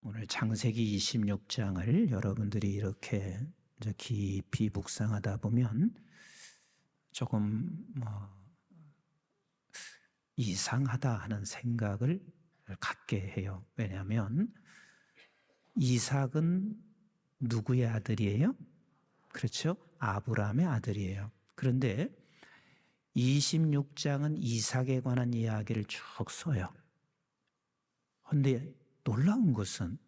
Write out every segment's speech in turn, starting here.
오늘 창세기 26장을 여러분들이 이렇게 이제 깊이 묵상하다 보면 조금 이상하다 하는 생각을 갖게 해요. 왜냐하면 이삭은 누구의 아들이에요? 그렇죠? 아브라함의 아들이에요. 그런데 26장은 이삭에 관한 이야기를 쭉 써요. 그런데 놀라운 것은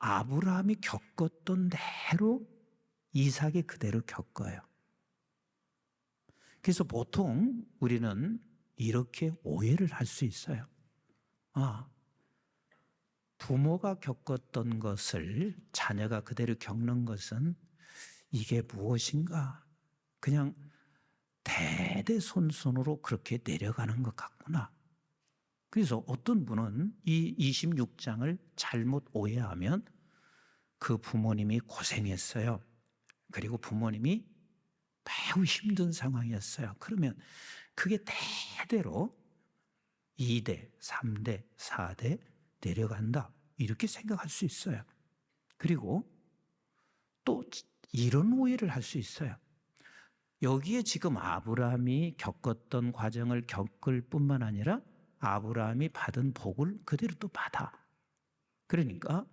아브라함이 겪었던 대로 이삭이 그대로 겪어요. 그래서 보통 우리는 이렇게 오해를 할 수 있어요. 부모가 겪었던 것을 자녀가 그대로 겪는 것은 이게 무엇인가? 그냥 대대손손으로 그렇게 내려가는 것 같구나. 그래서 어떤 분은 이 26장을 잘못 오해하면 그 부모님이 고생했어요. 그리고 부모님이 매우 힘든 상황이었어요. 그러면 그게 대대로 2대, 3대, 4대 내려간다. 이렇게 생각할 수 있어요. 그리고 또 이런 오해를 할 수 있어요. 여기에 지금 아브라함이 겪었던 과정을 겪을 뿐만 아니라 아브라함이 받은 복을 그대로 또 받아. 그러니까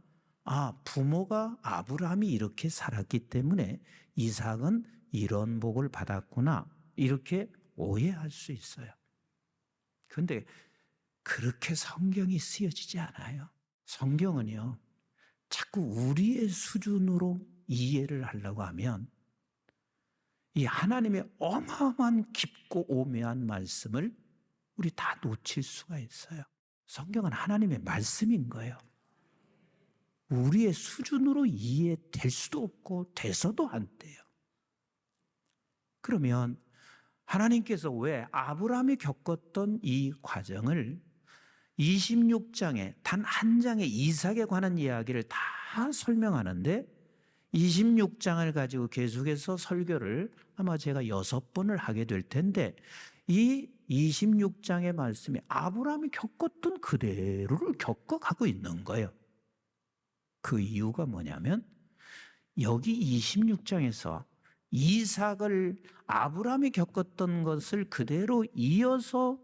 부모가 아브라함이 이렇게 살았기 때문에 이삭은 이런 복을 받았구나. 이렇게 오해할 수 있어요. 그런데 그렇게 성경이 쓰여지지 않아요. 성경은요, 자꾸 우리의 수준으로 이해를 하려고 하면 이 하나님의 어마어마한 깊고 오묘한 말씀을 우리 다 놓칠 수가 있어요. 성경은 하나님의 말씀인 거예요. 우리의 수준으로 이해될 수도 없고 돼서도 안 돼요. 그러면 하나님께서 왜 아브라함이 겪었던 이 과정을 26장에 단 한 장의 이삭에 관한 이야기를 다 설명하는데 26장을 가지고 계속해서 설교를 아마 제가 6번을 하게 될 텐데 이 26장의 말씀이 아브라함이 겪었던 그대로를 겪어가고 있는 거예요. 그 이유가 뭐냐면 여기 26장에서 이삭을 아브라함이 겪었던 것을 그대로 이어서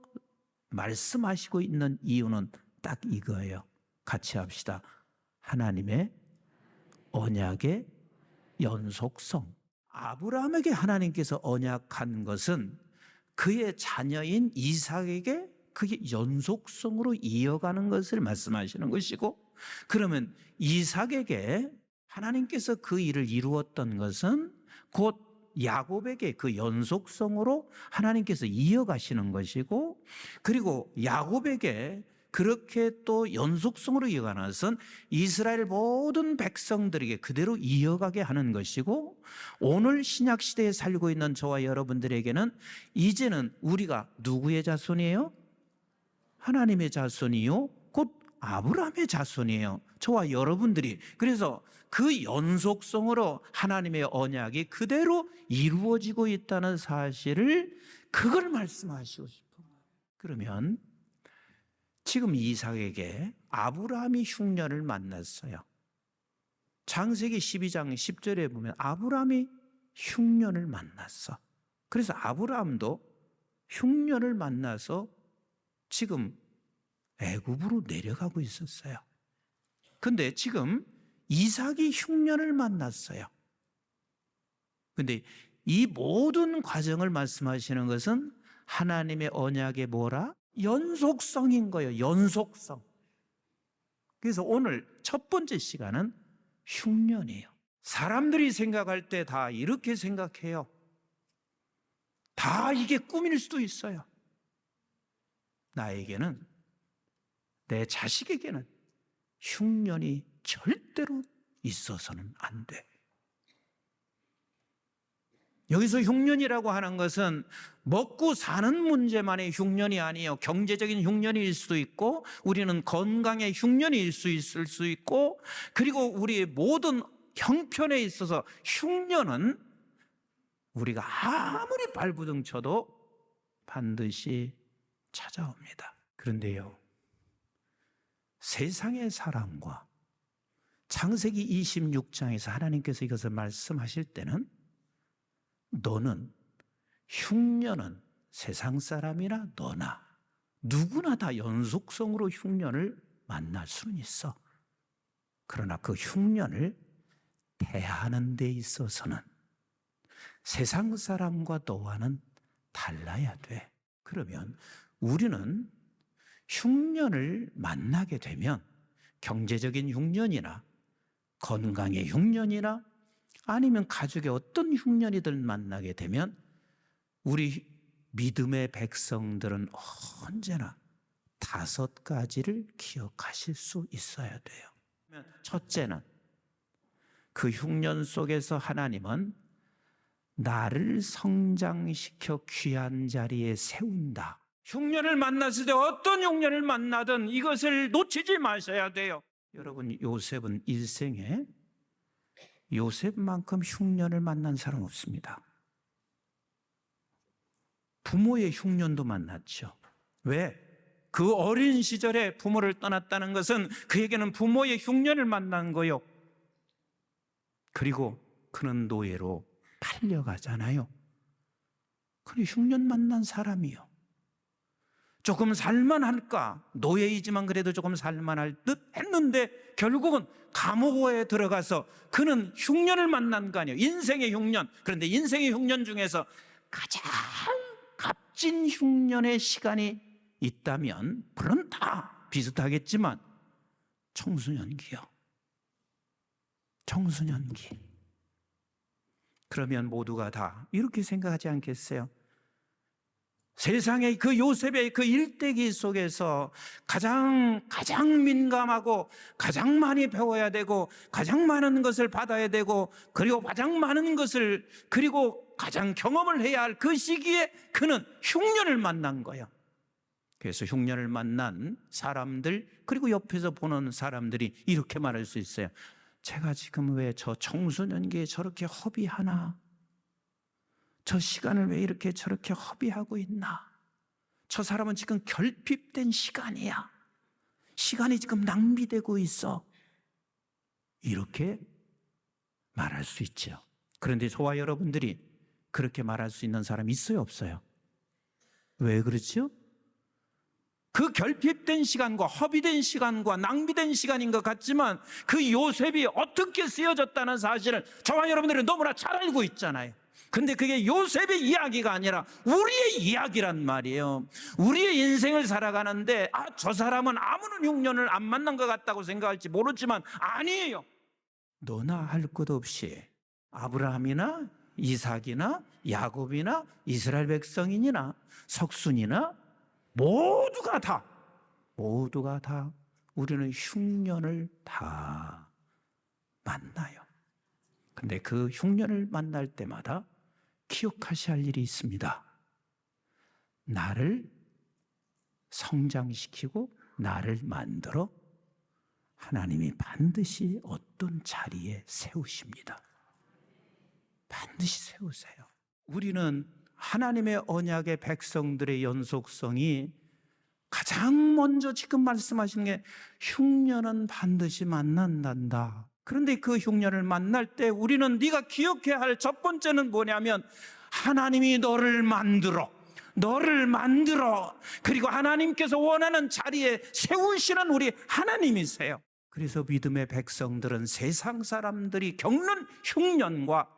말씀하시고 있는 이유는 딱 이거예요. 같이 합시다. 하나님의 언약의 연속성. 아브라함에게 하나님께서 언약한 것은 그의 자녀인 이삭에게 그게 연속성으로 이어가는 것을 말씀하시는 것이고, 그러면 이삭에게 하나님께서 그 일을 이루었던 것은 곧 야곱에게 그 연속성으로 하나님께서 이어가시는 것이고, 그리고 야곱에게 그렇게 또 연속성으로 이어가는 것은 이스라엘 모든 백성들에게 그대로 이어가게 하는 것이고, 오늘 신약시대에 살고 있는 저와 여러분들에게는 이제는 우리가 누구의 자손이에요? 하나님의 자손이요 곧 아브라함의 자손이에요. 저와 여러분들이. 그래서 그 연속성으로 하나님의 언약이 그대로 이루어지고 있다는 사실을 그걸 말씀하시고 싶은 거예요. 그러면 지금 이삭에게 아브라함이 흉년을 만났어요. 창세기 12장 10절에 보면 아브라함이 흉년을 만났어. 그래서 아브라함도 흉년을 만나서 지금 애굽으로 내려가고 있었어요. 근데 지금 이삭이 흉년을 만났어요. 근데 이 모든 과정을 말씀하시는 것은 하나님의 언약의 뭐라? 연속성인 거예요. 연속성. 그래서 오늘 첫 번째 시간은 흉년이에요. 사람들이 생각할 때 다 이렇게 생각해요. 다 이게 꿈일 수도 있어요. 나에게는, 내 자식에게는 흉년이 절대로 있어서는 안 돼. 여기서 흉년이라고 하는 것은 먹고 사는 문제만의 흉년이 아니에요. 경제적인 흉년일 수도 있고, 우리는 건강의 흉년이 있을 수 있고, 그리고 우리의 모든 형편에 있어서 흉년은 우리가 아무리 발부둥 쳐도 반드시 찾아옵니다. 그런데요, 세상의 사람과 창세기 26장에서 하나님께서 이것을 말씀하실 때는 너는 흉년은 세상 사람이나 너나 누구나 다 연속성으로 흉년을 만날 수는 있어. 그러나 그 흉년을 대하는 데 있어서는 세상 사람과 너와는 달라야 돼. 그러면 우리는 흉년을 만나게 되면 경제적인 흉년이나 건강의 흉년이나 아니면 가족의 어떤 흉년이든 만나게 되면 우리 믿음의 백성들은 언제나 5가지를 기억하실 수 있어야 돼요. 첫째는 그 흉년 속에서 하나님은 나를 성장시켜 귀한 자리에 세운다. 흉년을 만났을 때 어떤 흉년을 만나든 이것을 놓치지 마셔야 돼요. 여러분, 요셉은 일생에 요셉만큼 흉년을 만난 사람 없습니다. 부모의 흉년도 만났죠. 왜? 그 어린 시절에 부모를 떠났다는 것은 그에게는 부모의 흉년을 만난 거요. 그리고 그는 노예로 팔려가잖아요. 그런데 흉년 만난 사람이요. 조금 살만할까? 노예이지만 그래도 조금 살만할 듯 했는데 결국은 감옥에 들어가서 그는 흉년을 만난 거 아니에요. 인생의 흉년. 그런데 인생의 흉년 중에서 가장 값진 흉년의 시간이 있다면 물론 다 비슷하겠지만 청소년기요. 청소년기. 그러면 모두가 다 이렇게 생각하지 않겠어요? 세상의 그 요셉의 그 일대기 속에서 가장 민감하고 가장 많이 배워야 되고 가장 많은 것을 받아야 되고 그리고 가장 많은 것을 그리고 가장 경험을 해야 할 그 시기에 그는 흉년을 만난 거예요. 그래서 흉년을 만난 사람들 그리고 옆에서 보는 사람들이 이렇게 말할 수 있어요. 제가 지금 왜 저 청소년기에 저렇게 허비하나? 저 시간을 왜 이렇게 저렇게 허비하고 있나? 저 사람은 지금 결핍된 시간이야. 시간이 지금 낭비되고 있어. 이렇게 말할 수 있죠. 그런데 저와 여러분들이 그렇게 말할 수 있는 사람이 있어요, 없어요? 왜 그렇죠? 그 결핍된 시간과 허비된 시간과 낭비된 시간인 것 같지만 그 요셉이 어떻게 쓰여졌다는 사실을 저와 여러분들은 너무나 잘 알고 있잖아요. 근데 그게 요셉의 이야기가 아니라 우리의 이야기란 말이에요. 우리의 인생을 살아가는데 저 사람은 아무런 흉년을 안 만난 것 같다고 생각할지 모르지만 아니에요. 너나 할 것 없이 아브라함이나 이삭이나 야곱이나 이스라엘 백성이나 석순이나 모두가 다 우리는 흉년을 다 만나요. 근데 그 흉년을 만날 때마다 기억하셔야 할 일이 있습니다. 나를 성장시키고 나를 만들어 하나님이 반드시 어떤 자리에 세우십니다. 반드시 세우세요. 우리는 하나님의 언약의 백성들의 연속성이 가장 먼저 지금 말씀하시는 게 흉년은 반드시 만난단다. 그런데 그 흉년을 만날 때 우리는 네가 기억해야 할 첫 번째는 뭐냐면 하나님이 너를 만들어 그리고 하나님께서 원하는 자리에 세우시는 우리 하나님이세요. 그래서 믿음의 백성들은 세상 사람들이 겪는 흉년과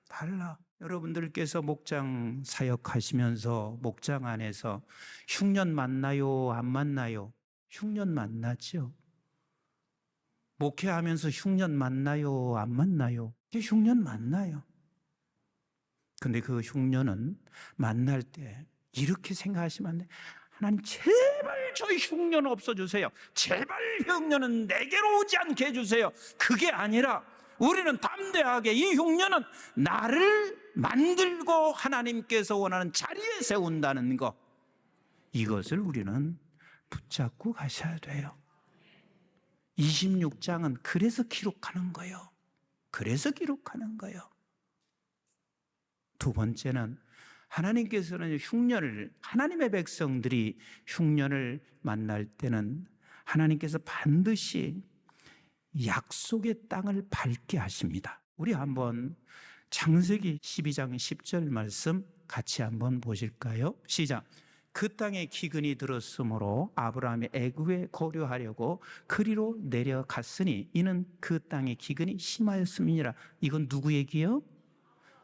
달라. 여러분들께서 목장 사역하시면서 목장 안에서 흉년 만나요? 안 만나요? 흉년 만나죠. 목회하면서 흉년 만나요? 안 만나요? 흉년 만나요. 근데 그 흉년은 만날 때 이렇게 생각하시면 안 돼요. 하나님 제발 저 흉년 없어주세요. 제발 흉년은 내게로 오지 않게 해주세요. 그게 아니라 우리는 담대하게 이 흉년은 나를 만들고 하나님께서 원하는 자리에 세운다는 것, 이것을 우리는 붙잡고 가셔야 돼요. 26장은 그래서 기록하는 거예요. 두 번째는 하나님께서는 하나님의 백성들이 흉년을 만날 때는 하나님께서 반드시 약속의 땅을 밟게 하십니다. 우리 한번 창세기 12장 10절 말씀 같이 한번 보실까요? 시작. 그 땅에 기근이 들었으므로 아브라함이 애굽에 거류하려고 그리로 내려갔으니 이는 그 땅에 기근이 심하였음이니라. 이건 누구 얘기예요?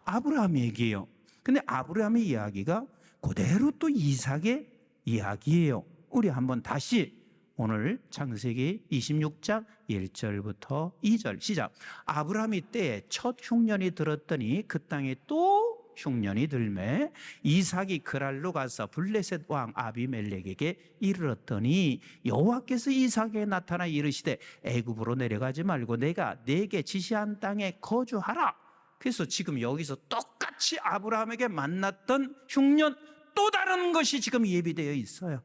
아브라함 얘기예요. 근데 아브라함의 이야기가 그대로 또 이삭의 이야기예요. 우리 한번 다시 오늘 창세기 26장 1절부터 2절 시작. 아브라함이 때에 첫 흉년이 들었더니 그 땅에 또 흉년이 들매 이삭이 그랄로 가서 블레셋 왕 아비멜렉에게 이르렀더니 여호와께서 이삭에게 나타나 이르시되 애굽으로 내려가지 말고 내가 내게 지시한 땅에 거주하라. 그래서 지금 여기서 똑같이 아브라함에게 만났던 흉년 또 다른 것이 지금 예비되어 있어요.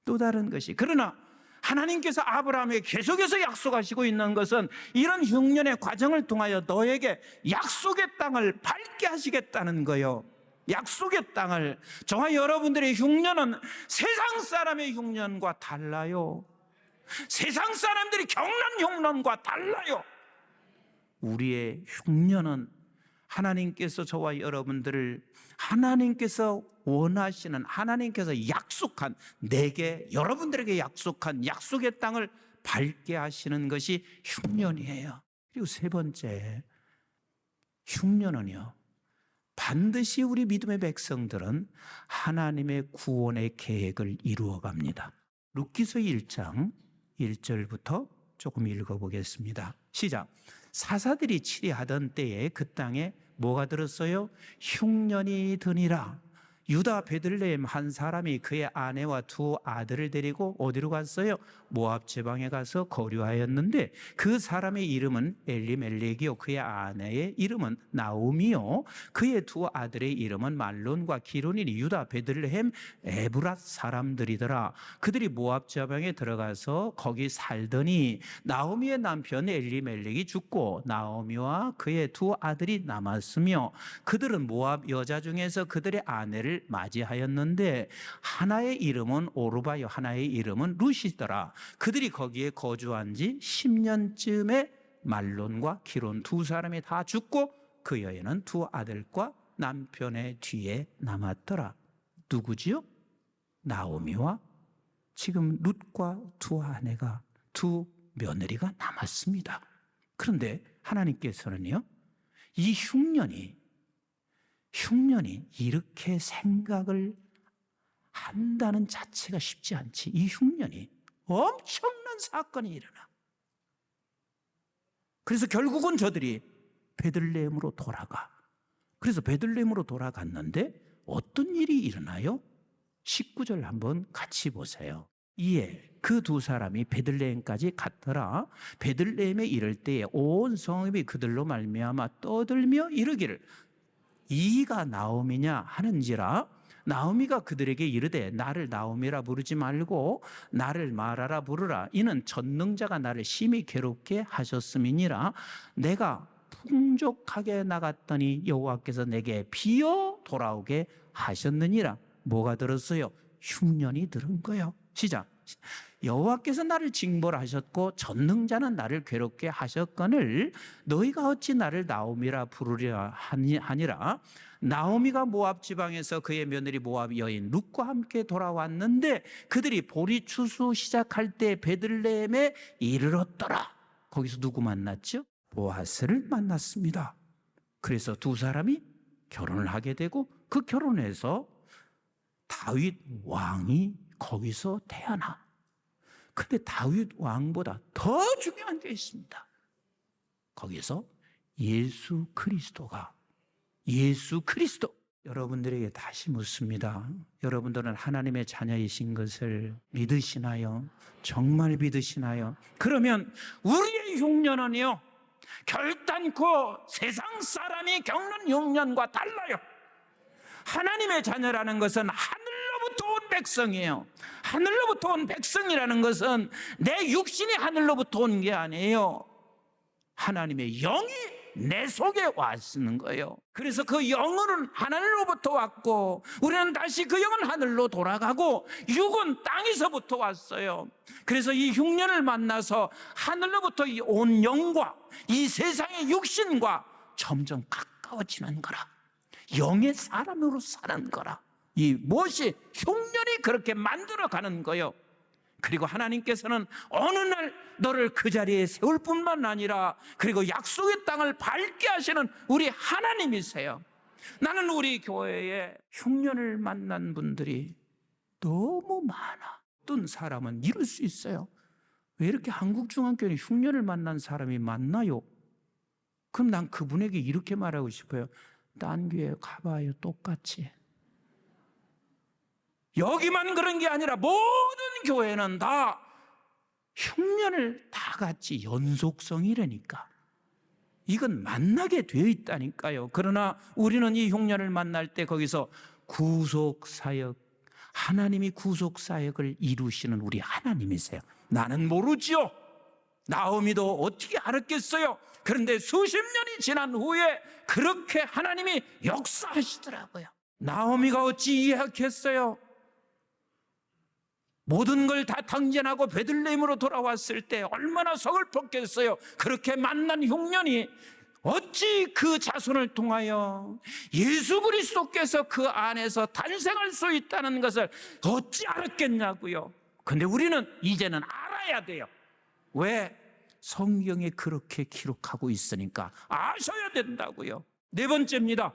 또 다른 것이. 그러나 하나님께서 아브라함에게 계속해서 약속하시고 있는 것은 이런 흉년의 과정을 통하여 너에게 약속의 땅을 밟게 하시겠다는 거예요. 약속의 땅을. 저와 여러분들의 흉년은 세상 사람의 흉년과 달라요. 세상 사람들이 겪는 흉년과 달라요. 우리의 흉년은 하나님께서 저와 여러분들을 하나님께서 원하시는, 하나님께서 약속한, 내게 여러분들에게 약속한 약속의 땅을 밟게 하시는 것이 흉년이에요. 그리고 세 번째, 흉년은요, 반드시 우리 믿음의 백성들은 하나님의 구원의 계획을 이루어 갑니다. 룻기서 1장 1절부터 조금 읽어보겠습니다. 시작. 사사들이 치리하던 때에 그 땅에 뭐가 들었어요? 흉년이 드니라. 유다 베들레헴 한 사람이 그의 아내와 두 아들을 데리고 어디로 갔어요? 모압 지방에 가서 거류하였는데 그 사람의 이름은 엘리멜렉이요 그의 아내의 이름은 나오미요 그의 두 아들의 이름은 말론과 기론이니 유다 베들레헴 에브랏 사람들이더라. 그들이 모압 지방에 들어가서 거기 살더니 나오미의 남편 엘리멜렉이 죽고 나오미와 그의 두 아들이 남았으며 그들은 모압 여자 중에서 그들의 아내를 맞이하였는데 하나의 이름은 오르바요 하나의 이름은 룻이더라. 그들이 거기에 거주한 지 10년쯤에 말론과 기론 두 사람이 다 죽고 그 여인은 두 아들과 남편의 뒤에 남았더라. 누구지요? 나오미와 지금 룻과 두 아내가, 두 며느리가 남았습니다. 그런데 하나님께서는요, 이 흉년이 이렇게 생각을 한다는 자체가 쉽지 않지. 이 흉년이 엄청난 사건이 일어나. 그래서 결국은 저들이 베들레헴으로 돌아가. 그래서 베들레헴으로 돌아갔는데 어떤 일이 일어나요? 19절 한번 같이 보세요. 이에 그 두 사람이 베들레헴까지 갔더라. 베들레헴에 이를 때에 온 성읍이 그들로 말미암아 떠들며 이르기를 이가 나오미냐 하는지라. 나오미가 그들에게 이르되 나를 나오미라 부르지 말고 나를 마라라 부르라. 이는 전능자가 나를 심히 괴롭게 하셨음이니라. 내가 풍족하게 나갔더니 여호와께서 내게 비어 돌아오게 하셨느니라. 뭐가 들었어요? 흉년이 들은 거예요. 시작. 여호와께서 나를 징벌하셨고 전능자는 나를 괴롭게 하셨거늘 너희가 어찌 나를 나오미라 부르려 하니라. 나오미가 모압 지방에서 그의 며느리 모압 여인 룻과 함께 돌아왔는데 그들이 보리 추수 시작할 때 베들레헴에 이르렀더라. 거기서 누구 만났죠? 보아스를 만났습니다. 그래서 두 사람이 결혼을 하게 되고 그 결혼에서 다윗 왕이 거기서 태어나. 근데 다윗 왕보다 더 중요한 게 있습니다. 거기서 예수 그리스도. 여러분들에게 다시 묻습니다. 여러분들은 하나님의 자녀이신 것을 믿으시나요? 정말 믿으시나요? 그러면 우리의 흉년은요, 결단코 세상 사람이 겪는 흉년과 달라요. 하나님의 자녀라는 것은 하늘로부터 온 백성이에요. 하늘로부터 온 백성이라는 것은 내 육신이 하늘로부터 온 게 아니에요. 하나님의 영이 내 속에 왔는 거예요. 그래서 그 영은 하나님으로부터 왔고 우리는 다시 그 영은 하늘로 돌아가고 육은 땅에서부터 왔어요. 그래서 이 흉년을 만나서 하늘로부터 온 영과 이 세상의 육신과 점점 가까워지는 거라. 영의 사람으로 사는 거라. 이 무엇이 흉년이 그렇게 만들어가는 거예요. 그리고 하나님께서는 어느 날 너를 그 자리에 세울 뿐만 아니라 그리고 약속의 땅을 밟게 하시는 우리 하나님이세요. 나는 우리 교회에 흉년을 만난 분들이 너무 많아. 어떤 사람은 이럴 수 있어요. 왜 이렇게 한국중앙교회는 흉년을 만난 사람이 많나요? 그럼 난 그분에게 이렇게 말하고 싶어요. 딴 교회 가봐요. 똑같이. 여기만 그런 게 아니라 모든 교회는 다 흉년을 다 같이 연속성이라니까. 이건 만나게 되어 있다니까요. 그러나 우리는 이 흉년을 만날 때 거기서 구속사역, 하나님이 구속사역을 이루시는 우리 하나님이세요. 나는 모르지요. 나오미도 어떻게 알았겠어요? 그런데 수십 년이 지난 후에 그렇게 하나님이 역사하시더라고요. 나오미가 어찌 이해했겠어요? 모든 걸 다 탕진하고 베들레헴으로 돌아왔을 때 얼마나 서글펐겠어요. 그렇게 만난 흉년이 어찌 그 자손을 통하여 예수 그리스도께서 그 안에서 탄생할 수 있다는 것을 어찌 알았겠냐고요. 근데 우리는 이제는 알아야 돼요. 왜? 성경에 그렇게 기록하고 있으니까 아셔야 된다고요. 네 번째입니다.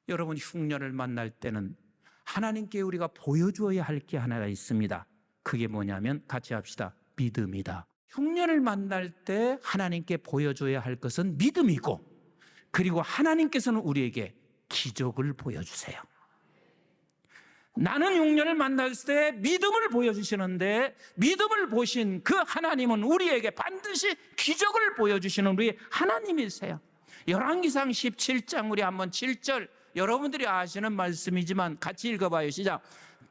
여러분, 흉년을 만날 때는 하나님께 우리가 보여주어야 할 게 하나가 있습니다. 그게 뭐냐면 같이 합시다. 믿음이다. 흉년을 만날 때 하나님께 보여줘야 할 것은 믿음이고, 그리고 하나님께서는 우리에게 기적을 보여주세요. 나는 흉년을 만났을 때 믿음을 보여주시는데, 믿음을 보신 그 하나님은 우리에게 반드시 기적을 보여주시는 우리 하나님이세요. 열왕기상 17장 우리 한번 7절, 여러분들이 아시는 말씀이지만 같이 읽어봐요. 시작.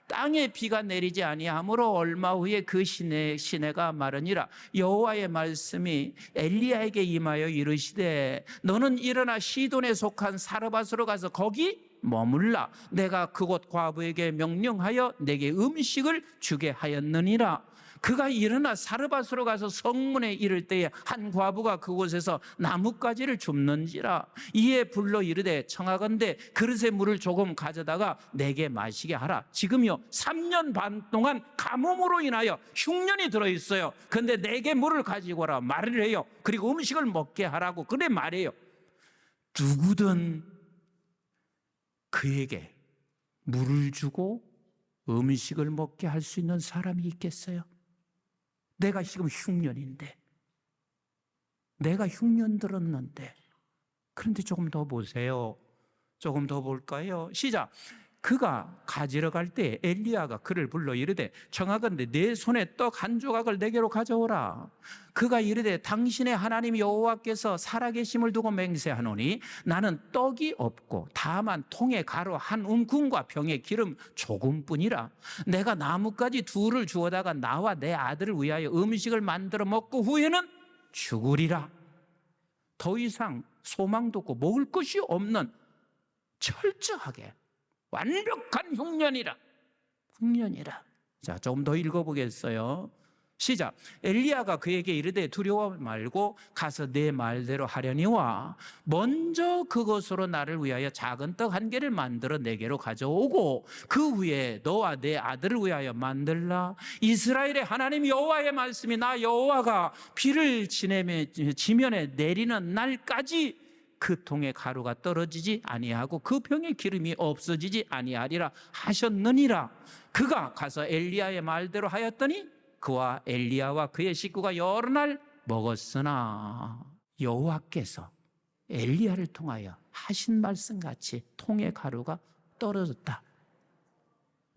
땅에 비가 내리지 아니하므로 얼마 후에 그 시내가 마르니라. 여호와의 말씀이 엘리야에게 임하여 이르시되 너는 일어나 시돈에 속한 사르밧으로 가서 거기 머물라. 내가 그곳 과부에게 명령하여 내게 음식을 주게 하였느니라. 그가 일어나 사르밧으로 가서 성문에 이를 때에 한 과부가 그곳에서 나뭇가지를 줍는지라. 이에 불러 이르되 청하건대 그릇에 물을 조금 가져다가 내게 마시게 하라. 지금요 3년 반 동안 가뭄으로 인하여 흉년이 들어있어요. 그런데 내게 물을 가지고 와라 말을 해요. 그리고 음식을 먹게 하라고 그래 말해요. 누구든 그에게 물을 주고 음식을 먹게 할 수 있는 사람이 있겠어요? 내가 지금 흉년인데, 내가 흉년 들었는데, 그런데 조금 더 보세요. 조금 더 볼까요? 시작. 그가 가지러 갈 때 엘리야가 그를 불러 이르되 청하건대 내 손에 떡 한 조각을 내게로 가져오라. 그가 이르되 당신의 하나님 여호와께서 살아계심을 두고 맹세하노니 나는 떡이 없고 다만 통에 가루 한 움큼과 병에 기름 조금뿐이라. 내가 나뭇가지 둘을 주워다가 나와 내 아들을 위하여 음식을 만들어 먹고 후에는 죽으리라. 더 이상 소망도 없고 먹을 것이 없는 철저하게 완벽한 흉년이라. 자, 조금 더 읽어보겠어요. 시작. 엘리야가 그에게 이르되 두려워 말고 가서 내 말대로 하려니와 먼저 그것으로 나를 위하여 작은 떡 한 개를 만들어 내게로 가져오고 그 후에 너와 내 아들을 위하여 만들라. 이스라엘의 하나님 여호와의 말씀이 나 여호와가 비를 지면에 내리는 날까지 그 통에 가루가 떨어지지 아니하고 그 병에 기름이 없어지지 아니하리라 하셨느니라. 그가 가서 엘리야의 말대로 하였더니 그와 엘리야와 그의 식구가 여러 날 먹었으나 여호와께서 엘리야를 통하여 하신 말씀같이 통의 가루가 떨어졌다.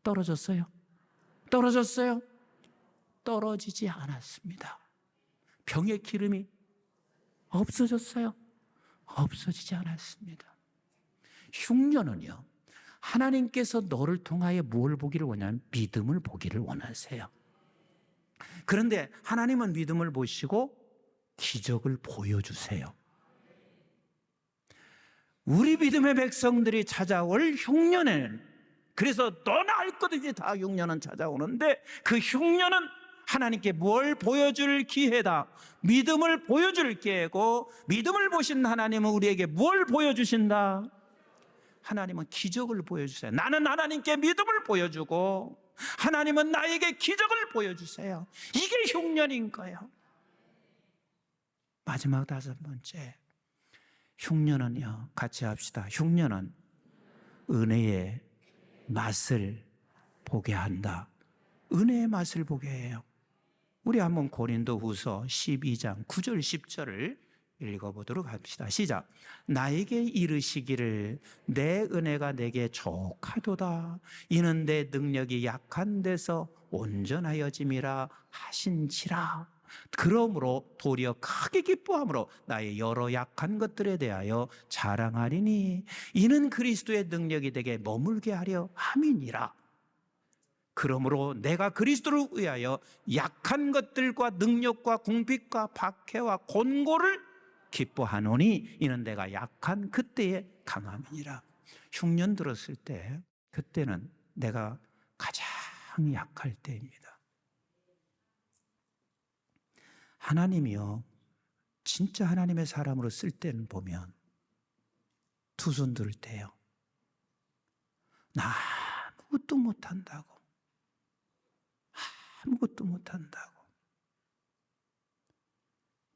떨어졌어요? 떨어졌어요? 떨어지지 않았습니다. 병의 기름이 없어졌어요? 없어지지 않았습니다. 흉년은요, 하나님께서 너를 통하여 무엇을 보기를 원하냐면 믿음을 보기를 원하세요. 그런데 하나님은 믿음을 보시고 기적을 보여주세요. 우리 믿음의 백성들이 찾아올 흉년에는, 그래서 너나 할 것 없이 다 흉년은 찾아오는데, 그 흉년은 하나님께 뭘 보여줄 기회다. 믿음을 보여줄 기회고, 믿음을 보신 하나님은 우리에게 뭘 보여주신다? 하나님은 기적을 보여주세요. 나는 하나님께 믿음을 보여주고, 하나님은 나에게 기적을 보여주세요. 이게 흉년인 거예요. 마지막 5번째, 흉년은요, 같이 합시다. 흉년은 은혜의 맛을 보게 한다. 은혜의 맛을 보게 해요. 우리 한번 고린도후서 12장 9절 10절을 읽어보도록 합시다. 시작. 나에게 이르시기를 내 은혜가 내게 족하도다. 이는 내 능력이 약한 데서 온전하여짐이라 하신지라. 그러므로 도리어 크게 기뻐함으로 나의 여러 약한 것들에 대하여 자랑하리니 이는 그리스도의 능력이 내게 머물게 하려 함이니라. 그러므로 내가 그리스도를 위하여 약한 것들과 능력과 궁핍과 박해와 곤고를 기뻐하노니 이는 내가 약한 그때의 강함이니라. 흉년 들었을 때, 그때는 내가 가장 약할 때입니다. 하나님이요, 진짜 하나님의 사람으로 쓸 때는 보면 두 손 들 때요, 나 아무것도 못한다고, 아무것도 못한다고.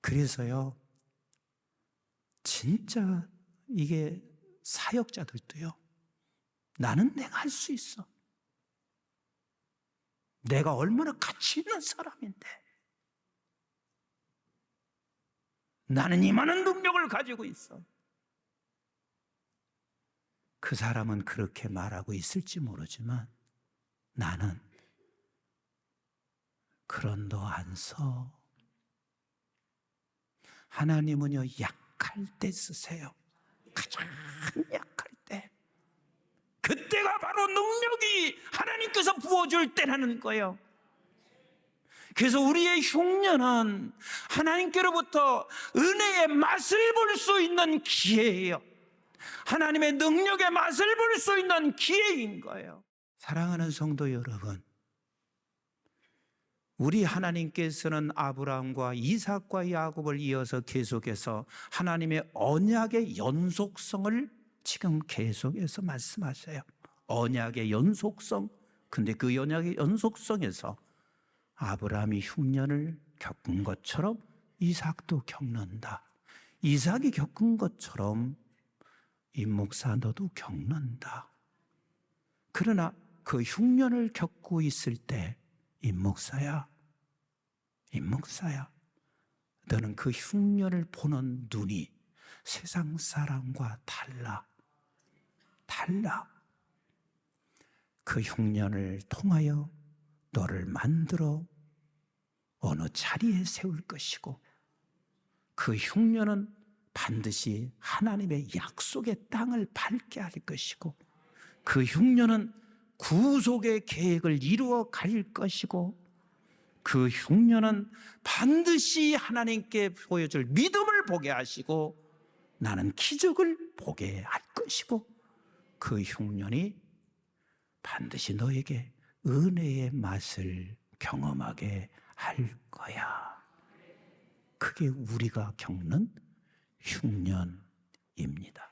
그래서요, 진짜 이게 사역자들도요, 나는 내가 할 수 있어, 내가 얼마나 가치 있는 사람인데, 나는 이만한 능력을 가지고 있어. 그 사람은 그렇게 말하고 있을지 모르지만 나는 그런도 안 서. 하나님은요, 약할 때 쓰세요. 가장 약할 때. 그때가 바로 능력이 하나님께서 부어줄 때라는 거예요. 그래서 우리의 흉년은 하나님께로부터 은혜의 맛을 볼 수 있는 기회예요. 하나님의 능력의 맛을 볼 수 있는 기회인 거예요. 사랑하는 성도 여러분, 우리 하나님께서는 아브라함과 이삭과 야곱을 이어서 계속해서 하나님의 언약의 연속성을 지금 계속해서 말씀하세요. 언약의 연속성. 근데 그 언약의 연속성에서 아브라함이 흉년을 겪은 것처럼 이삭도 겪는다. 이삭이 겪은 것처럼 임목사 너도 겪는다. 그러나 그 흉년을 겪고 있을 때 임목사야, 너는 그 흉년을 보는 눈이 세상 사람과 달라. 그 흉년을 통하여 너를 만들어 어느 자리에 세울 것이고, 그 흉년은 반드시 하나님의 약속의 땅을 밟게 할 것이고, 그 흉년은 구속의 계획을 이루어 갈 것이고, 그 흉년은 반드시 하나님께 보여줄 믿음을 보게 하시고 나는 기적을 보게 할 것이고, 그 흉년이 반드시 너에게 은혜의 맛을 경험하게 할 거야. 그게 우리가 겪는 흉년입니다.